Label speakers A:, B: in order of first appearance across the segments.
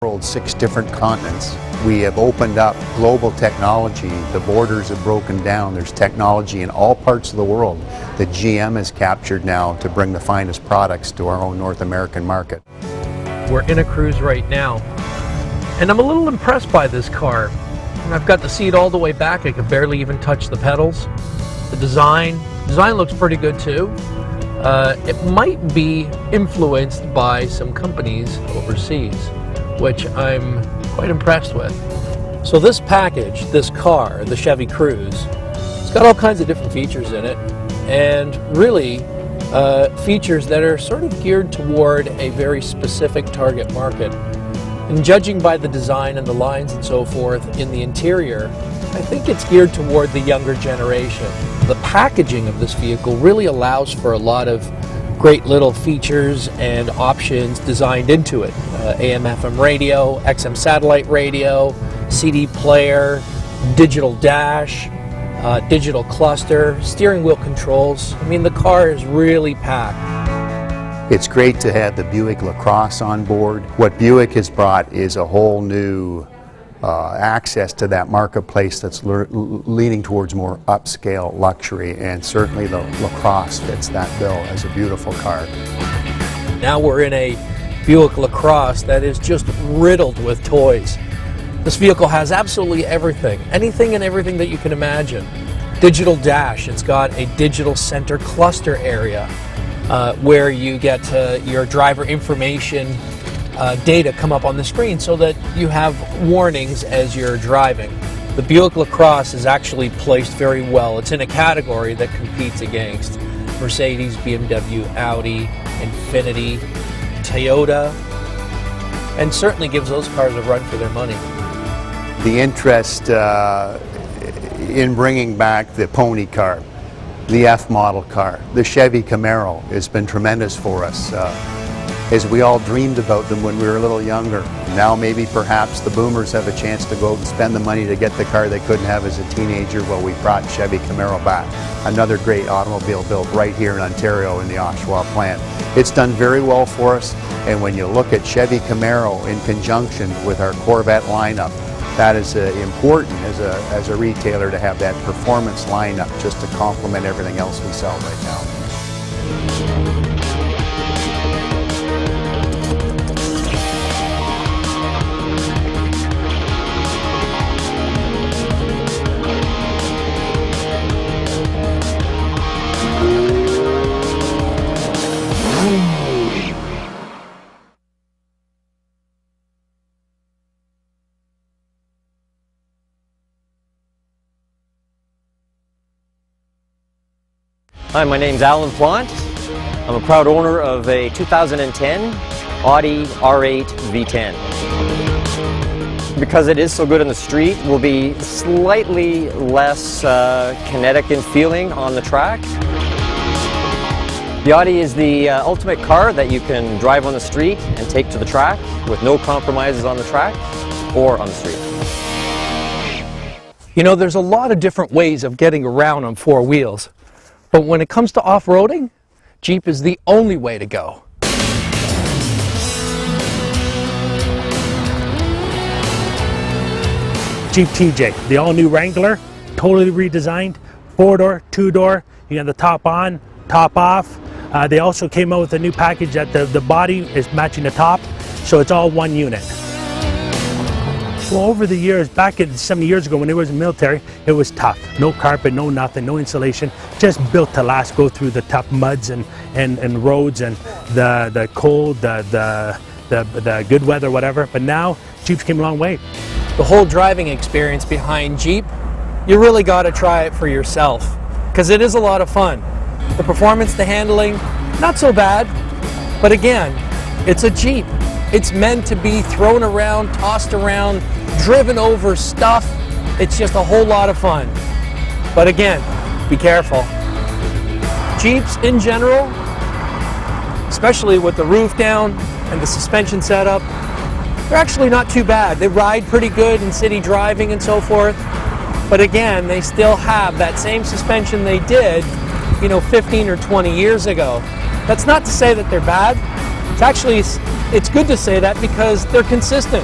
A: world, 6 different continents. We have opened up global technology. The borders have broken down. There's technology in all parts of the world that GM has captured now to bring the finest products to our own North American market.
B: We're in a Cruze right now, and I'm a little impressed by this car. I've got the seat all the way back. I can barely even touch the pedals. The design looks pretty good too. It might be influenced by some companies overseas, which I'm quite impressed with. So this package, this car, the Chevy Cruze, it's got all kinds of different features in it, and really features that are sort of geared toward a very specific target market. And judging by the design and the lines and so forth in the interior, I think it's geared toward the younger generation. The packaging of this vehicle really allows for a lot of great little features and options designed into it. AM/FM radio, XM satellite radio, CD player, digital dash, digital cluster, steering wheel controls. I mean, the car is really packed.
A: It's great to have the Buick LaCrosse on board. What Buick has brought is a whole new access to that marketplace that's leaning towards more upscale luxury, and certainly the LaCrosse fits that bill as a beautiful car.
B: Now we're in a Buick LaCrosse that is just riddled with toys. This vehicle has absolutely everything, anything and everything that you can imagine. Digital dash, it's got a digital center cluster area where you get your driver information data come up on the screen so that you have warnings as you're driving. The Buick LaCrosse is actually placed very well. It's in a category that competes against Mercedes, BMW, Audi, Infiniti, Toyota, and certainly gives those cars a run for their money.
A: The interest in bringing back the pony car, the F model car, the Chevy Camaro has been tremendous for us. As we all dreamed about them when we were a little younger. Now maybe perhaps the boomers have a chance to go and spend the money to get the car they couldn't have as a teenager. Well, we brought Chevy Camaro back. Another great automobile built right here in Ontario in the Oshawa plant. It's done very well for us, and when you look at Chevy Camaro in conjunction with our Corvette lineup, that is important as a retailer to have that performance lineup just to complement everything else we sell right now.
C: Hi, my name's Alan Plant. I'm a proud owner of a 2010 Audi R8 V10. Because it is so good on the street, will be slightly less kinetic in feeling on the track. The Audi is the ultimate car that you can drive on the street and take to the track with no compromises on the track or on the street.
B: You know, there's a lot of different ways of getting around on 4 wheels. But when it comes to off-roading, Jeep is the only way to go.
D: Jeep TJ, the all-new Wrangler, totally redesigned, 4-door, 2-door, you got the top on, top off. They also came out with a new package that the body is matching the top, so it's all one unit. Well, over the years, back at 70 years ago when it was in the military, it was tough. No carpet, no nothing, no insulation, just built to last, go through the tough muds and roads and the cold, the good weather, whatever. But now, Jeep's came a long way.
B: The whole driving experience behind Jeep, you really got to try it for yourself, because it is a lot of fun. The performance, the handling, not so bad, but again, it's a Jeep. It's meant to be thrown around, tossed around, driven over stuff. It's just a whole lot of fun. But again, be careful. Jeeps in general, especially with the roof down and the suspension setup, they're actually not too bad. They ride pretty good in city driving and so forth. But again, they still have that same suspension they did, 15 or 20 years ago. That's not to say that they're bad, It's good to say that because they're consistent.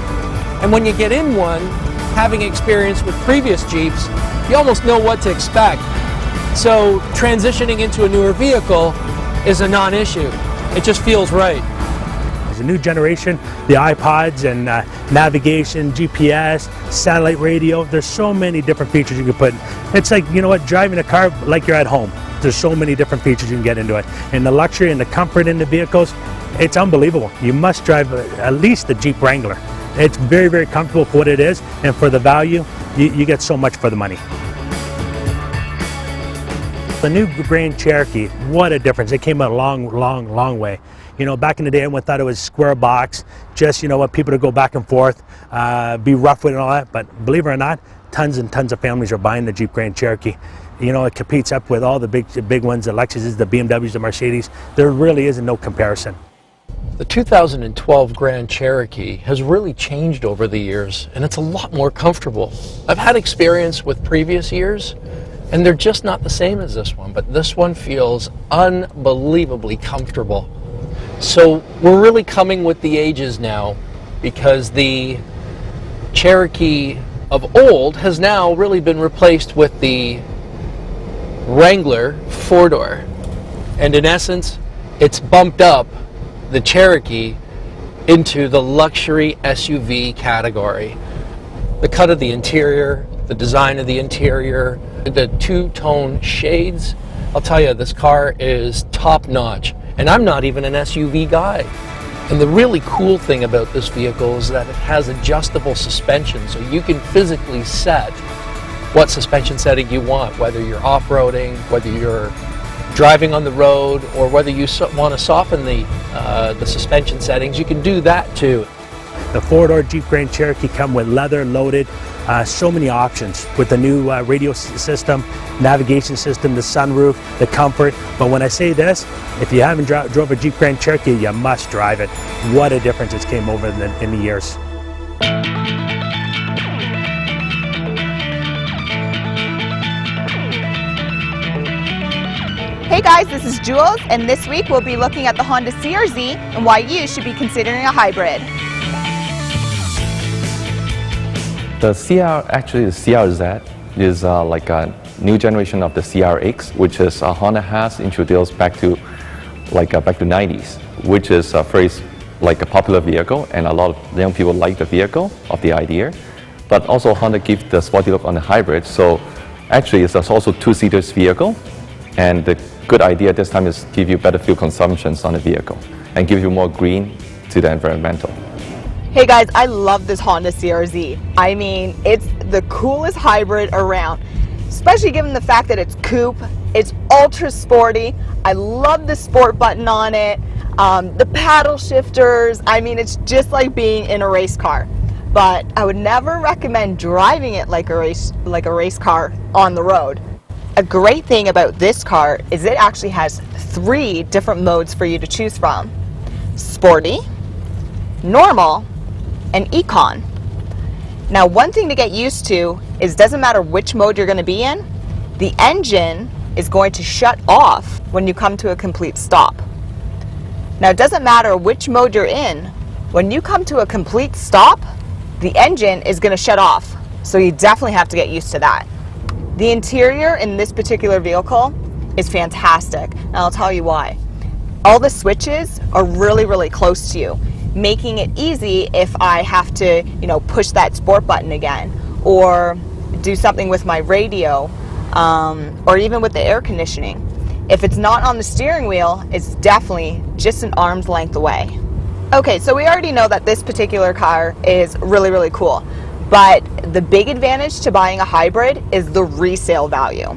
B: And when you get in one, having experience with previous Jeeps, you almost know what to expect. So transitioning into a newer vehicle is a non-issue. It just feels right.
D: There's a new generation, the iPods and navigation, GPS, satellite radio. There's so many different features you can put. It's like, you know what, driving a car like you're at home. There's so many different features you can get into it. And the luxury and the comfort in the vehicles, it's unbelievable. You must drive at least the Jeep Wrangler. It's very, very comfortable for what it is, and for the value, you get so much for the money. The new Grand Cherokee, what a difference. It came a long way. You know, back in the day, everyone thought it was square box, just, you know what, people to go back and forth, be rough with it and all that. But believe it or not, tons and tons of families are buying the Jeep Grand Cherokee. You know, it competes up with all the big ones, the Lexuses, the BMWs, the Mercedes. There really isn't no comparison.
B: The 2012 Grand Cherokee has really changed over the years, and it's a lot more comfortable. I've had experience with previous years, and they're just not the same as this one, but this one feels unbelievably comfortable. So we're really coming with the ages now, because the Cherokee of old has now really been replaced with the Wrangler four-door. And in essence, it's bumped up the Cherokee into the luxury SUV category. The cut of the interior, the design of the interior, the two-tone shades, I'll tell you, this car is top-notch. And I'm not even an SUV guy. And the really cool thing about this vehicle is that it has adjustable suspension, so you can physically set what suspension setting you want, whether you're off-roading, whether you're driving on the road, or whether you want to soften the suspension settings. You can do that too.
D: The four-door Jeep Grand Cherokee come with leather loaded, so many options with the new radio system, navigation system, the sunroof, the comfort. But when I say this, if you haven't drove a Jeep Grand Cherokee, you must drive it. What a difference it's came over in the years.
E: Hey guys, this is Jules, and this week we'll be looking at the Honda CRZ and why you should be considering a hybrid.
F: The CRZ is like a new generation of the CRX, which is Honda has introduced back to 90s, which is a very like a popular vehicle, and a lot of young people like the vehicle of the idea. But also Honda gives the sporty look on the hybrid, so actually it's also two-seaters vehicle, and the good idea this time is give you better fuel consumptions on the vehicle and give you more green to the environmental.
E: Hey guys, I love this Honda CRZ. I mean, it's the coolest hybrid around, especially given the fact that it's coupe, it's ultra sporty. I love the sport button on it, the paddle shifters. I mean, it's just like being in a race car. But I would never recommend driving it like a race car on the road. A great thing about this car is it actually has 3 different modes for you to choose from: sporty, normal, and econ. Now, one thing to get used to is doesn't matter which mode you're going to be in, the engine is going to shut off when you come to a complete stop. Now, it doesn't matter which mode you're in, when you come to a complete stop, the engine is going to shut off. So you definitely have to get used to that. The interior in this particular vehicle is fantastic, and I'll tell you why. All the switches are really, really close to you, making it easy if I have to, push that sport button again, or do something with my radio, or even with the air conditioning. If it's not on the steering wheel, it's definitely just an arm's length away. Okay, so we already know that this particular car is really, really cool. But the big advantage to buying a hybrid is the resale value.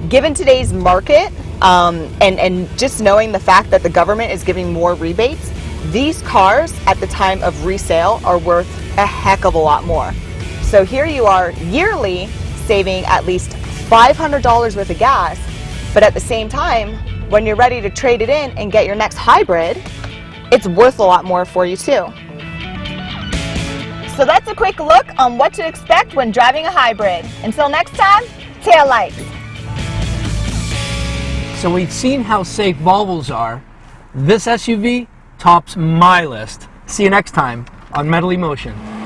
E: Given today's market, and just knowing the fact that the government is giving more rebates, these cars at the time of resale are worth a heck of a lot more. So here you are yearly saving at least $500 worth of gas, but at the same time, when you're ready to trade it in and get your next hybrid, it's worth a lot more for you too. So that's a quick look on what to expect when driving a hybrid. Until next time, tail lights.
B: So we've seen how safe Volvos are. This SUV tops my list. See you next time on Metal Emotion.